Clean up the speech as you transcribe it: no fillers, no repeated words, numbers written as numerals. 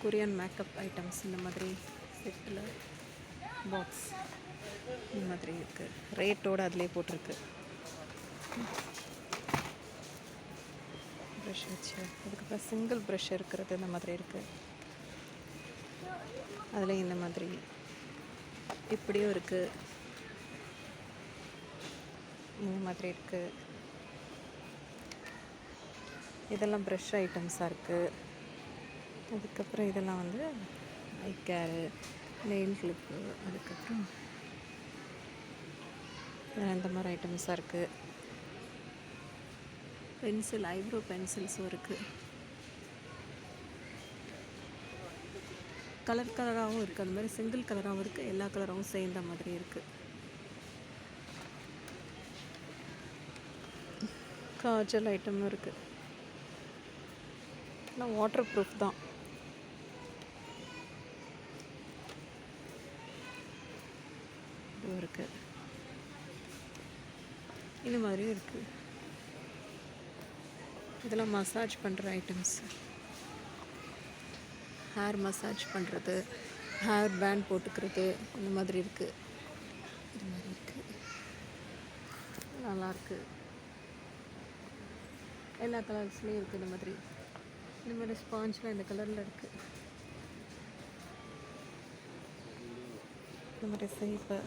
Korean makeup items இந்த மாதிரி settle box இந்த மாதிரி இருக்குது. ரேட்டோடு அதிலே போட்டிருக்கு. ப்ரஷ் வச்சு அதுக்கப்புறம் சிங்கிள் ப்ரஷ் இருக்கிறது இந்த மாதிரி இருக்குது. அதில் இந்த மாதிரி இப்படியும் இருக்குது, இந்த மாதிரி இருக்குது. இதெல்லாம் ப்ரஷ் ஐட்டம்ஸாக இருக்குது. அதுக்கப்புறம் இதெல்லாம் வந்து ஐ கேரு, நெயில் கிளிப்பு, அதுக்கப்புறம் இந்த மாதிரி ஐட்டம்ஸாக இருக்குது. பென்சில், ஐப்ரோ பென்சில்ஸும் இருக்குது. கலர் கலராகவும் இருக்குது, அந்த மாதிரி சிங்கிள் கலராகவும் இருக்குது, எல்லா கலராகவும் சேர்ந்த மாதிரி இருக்குது. காஜல் ஐட்டமும் இருக்குது. எல்லாம் வாட்டர் ப்ரூஃப் தான். இதுவும் இருக்குது, இந்த மாதிரியும் இருக்குது. இதெல்லாம் மசாஜ் பண்ணுற ஐட்டம்ஸ், ஹேர் மசாஜ் பண்ணுறது, ஹேர் பேண்ட் போட்டுக்கிறது, இந்த மாதிரி இருக்குது. இது மாதிரி இருக்குது, நல்லாயிருக்கு. எல்லா கலர்ஸ்லேயும் இருக்குது. இந்த மாதிரி ஸ்பாஞ்ச்லாம் இந்த கலரில் இருக்குது. இந்த மாதிரி சேஃபு